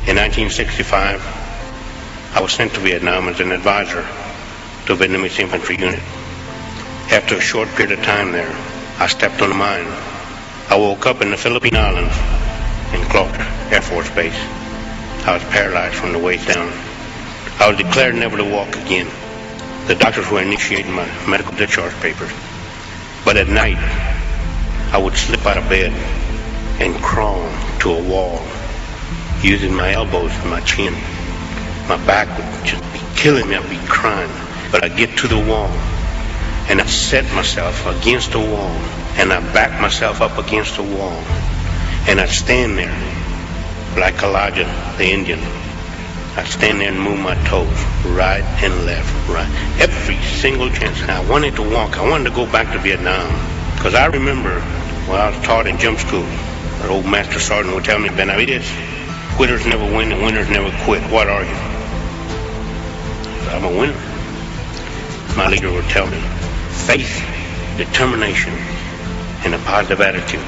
In 1965, I was sent to Vietnam as an advisor to a Vietnamese infantry unit. After a short period of time there, I stepped on a mine. I woke up in the Philippine Islands in Clark Air Force Base. I was paralyzed from the waist down. I was declared never to walk again. The doctors were initiating my medical discharge papers. But at night, I would slip out of bed and crawl to a wall, using my elbows and my chin. My back would just be killing me. I'd be crying. But I'd get to the wall, and I'd set myself against the wall, and I'd back myself up against the wall, and I'd stand there like Elijah the Indian. I'd stand there and move my toes, right and left, right. Every single chance. And I wanted to walk. I wanted to go back to Vietnam. Because I remember when I was taught in jump school, our old master sergeant would tell me, Benavides, quitters never win and winners never quit. What are you? I'm a winner. My leader would tell me, faith, determination, and a positive attitude.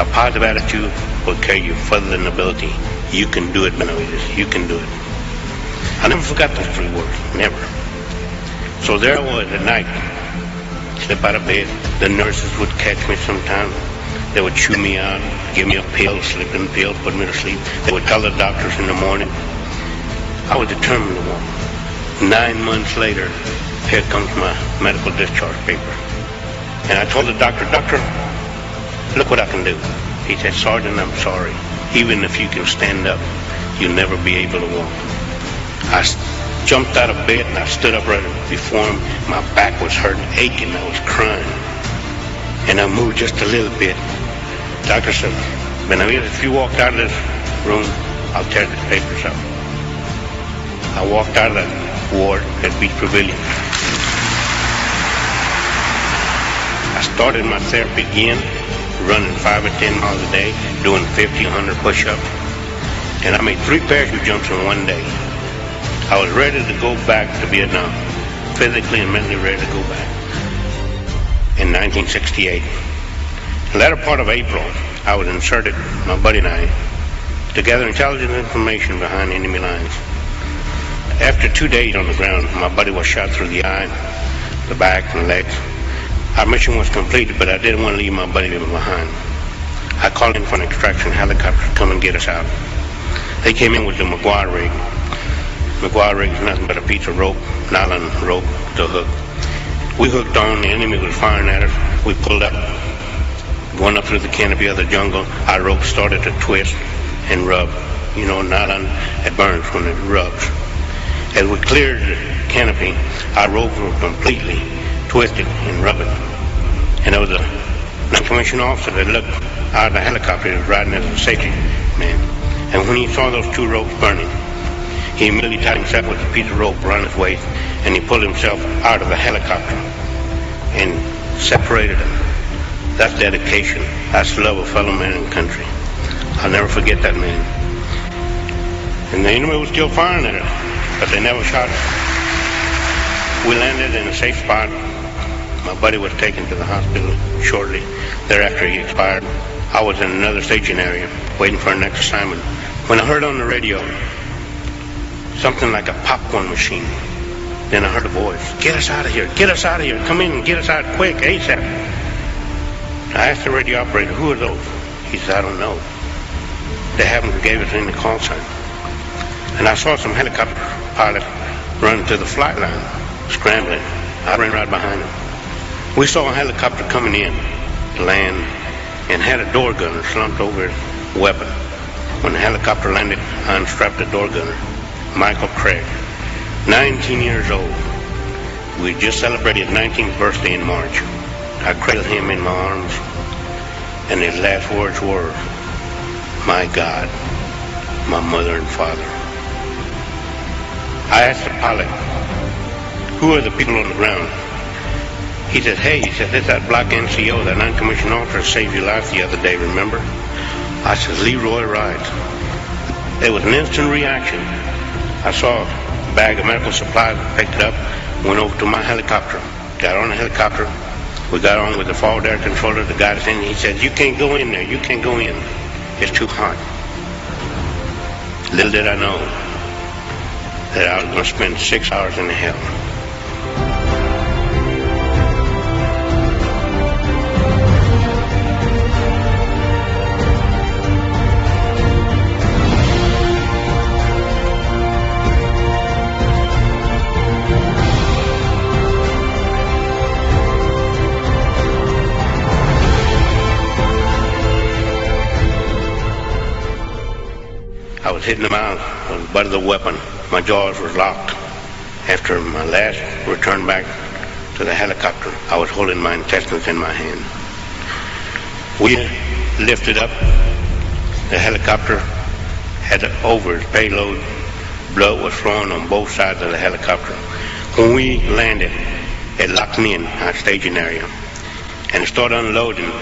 A positive attitude will carry you further than ability. You can do it, Benavides. You can do it. I never forgot those 3 words. Never. So there I was at night. Slip out of bed. The nurses would catch me sometimes. They would chew me out, give me a pill, sleeping pill, put me to sleep. They would tell the doctors in the morning. I was determined to walk. 9 months later, here comes my medical discharge paper. And I told the doctor, Doctor, look what I can do. He said, Sergeant, I'm sorry. Even if you can stand up, you'll never be able to walk. I jumped out of bed and I stood up right before him. My back was hurting, aching. I was crying. And I moved just a little bit. Doctor said, Benavides, if you walked out of this room, I'll tear the papers up. I walked out of that ward at Beach Pavilion. I started my therapy again, running 5 or 10 miles a day, doing 50, 100 push-ups. And I made 3 parachute jumps in one day. I was ready to go back to Vietnam, physically and mentally ready to go back. In 1968, the latter part of April, I was inserted, my buddy and I, to gather intelligence information behind enemy lines. After 2 days on the ground, my buddy was shot through the eye, the back, and the legs. Our mission was completed, but I didn't want to leave my buddy behind. I called in for an extraction helicopter to come and get us out. They came in with the McGuire rig. McGuire rig is nothing but a piece of rope, nylon rope, to hook. We hooked on, the enemy was firing at us. We pulled up, going up through the canopy of the jungle. Our rope started to twist and rub. You know, nylon, it burns when it rubs. As we cleared the canopy, our ropes were completely twisted and rubbing. And there was a non-commissioned officer that looked out of the helicopter. He was riding as a safety man. And when he saw those 2 ropes burning, he immediately tied himself with a piece of rope around his waist, and he pulled himself out of the helicopter and separated them. That's dedication. That's love of fellow man and country. I'll never forget that man. And the enemy was still firing at us, but they never shot us. We landed in a safe spot. My buddy was taken to the hospital shortly thereafter he expired. I was in another staging area waiting for our next assignment when I heard on the radio something like a popcorn machine. Then I heard a voice, get us out of here, get us out of here, come in and get us out quick, ASAP. I asked the radio operator, who are those? He said, I don't know. They haven't gave us any call sign. And I saw some helicopter pilots run to the flight line, scrambling. I ran right behind them. We saw a helicopter coming in to land and had a door gunner slumped over his weapon. When the helicopter landed, I unstrapped the door gunner, Michael Craig, 19 years old. We just celebrated his 19th birthday in March. I cradled him in my arms, and his last words were, my God, my mother and father. I asked the pilot, who are the people on the ground? He said, hey, this that black NCO, that non-commissioned officer saved your life the other day, remember? I said, Leroy Wright. It was an instant reaction. I saw a bag of medical supplies, picked it up, went over to my helicopter, got on the helicopter. We got on with the forward air controller, the guy that's in. He said, you can't go in there, you can't go in. It's too hot. Little did I know that I was going to spend 6 hours in hell. I was hitting the mouth with the butt of the weapon. My jaws were locked. After my last return back to the helicopter, I was holding my intestines in my hand. We lifted up. The helicopter had over its payload. Blood was flowing on both sides of the helicopter. When we landed, it locked me in our staging area. And it started unloading.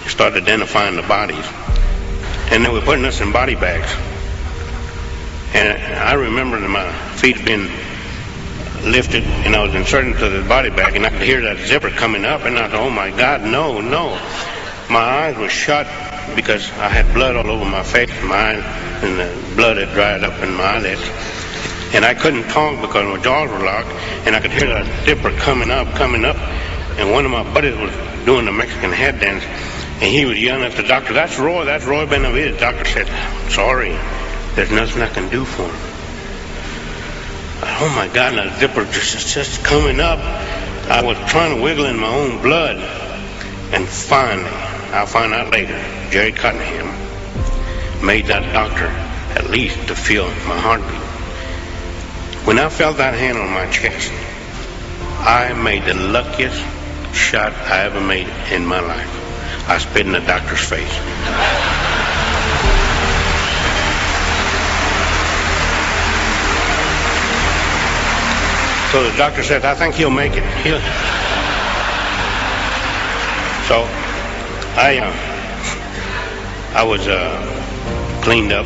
It started identifying the bodies. And they were putting us in body bags. And I remember that my feet had been lifted and I was inserted into the body bag and I could hear that zipper coming up and I thought, oh my God, no. My eyes were shut because I had blood all over my face, my eyes, and the blood had dried up in my eyelids. And I couldn't talk because my jaws were locked and I could hear that zipper coming up. And one of my buddies was doing the Mexican head dance and he was yelling at the doctor, that's Roy Benavides. The doctor said, sorry. There's nothing I can do for him. Oh my God, that zipper just coming up. I was trying to wiggle in my own blood. And finally, I'll find out later, Jerry Cunningham made that doctor at least to feel my heartbeat. When I felt that hand on my chest, I made the luckiest shot I ever made in my life. I spit in the doctor's face. So the doctor said, I think he'll make it. So I was cleaned up,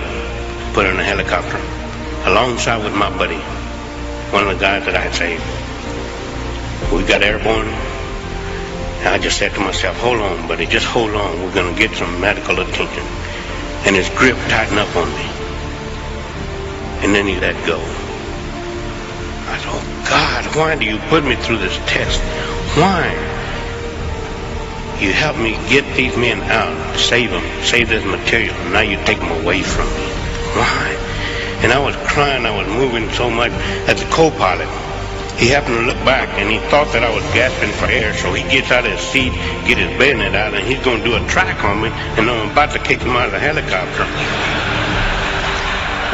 put in a helicopter, alongside with my buddy, one of the guys that I had saved. We got airborne, and I just said to myself, hold on, buddy, just hold on. We're going to get some medical attention. And his grip tightened up on me. And then he let go. I thought, oh God, why do you put me through this test? Why? You helped me get these men out, save them, save this material, and now you take them away from me. Why? And I was crying, I was moving so much that the co-pilot, he happened to look back and he thought that I was gasping for air, so he gets out of his seat, get his bayonet out, and he's going to do a track on me, and I'm about to kick him out of the helicopter.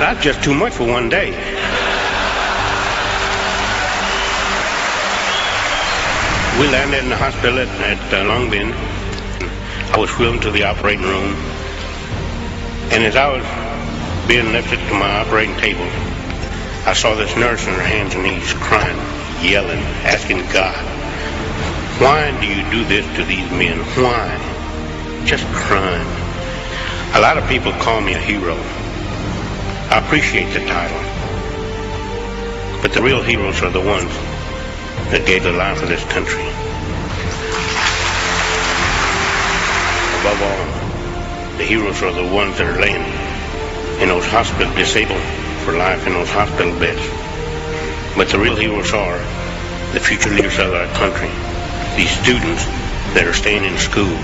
That's just too much for one day. We landed in the hospital at Long Bend. I was wheeled to the operating room. And as I was being lifted to my operating table, I saw this nurse on her hands and knees crying, yelling, asking God, why do you do this to these men? Why? Just crying. A lot of people call me a hero. I appreciate the title. But the real heroes are the ones that gave their life for this country. Above all, the heroes are the ones that are laying in those hospitals, disabled for life in those hospital beds. But the real heroes are the future leaders of our country, these students that are staying in school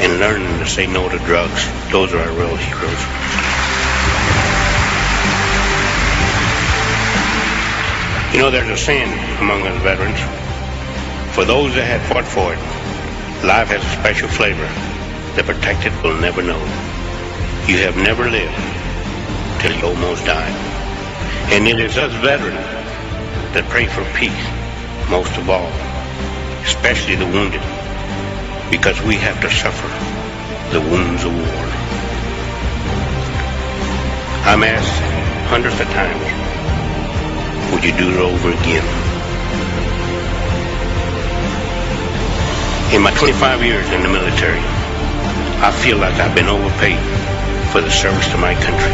and learning to say no to drugs. Those are our real heroes. You know, there's a saying among us veterans, for those that had fought for it, life has a special flavor. The protected will never know. You have never lived till you almost died. And it is us veterans that pray for peace, most of all, especially the wounded, because we have to suffer the wounds of war. I'm asked hundreds of times, would you do it over again? In my 25 years in the military, I feel like I've been overpaid for the service to my country.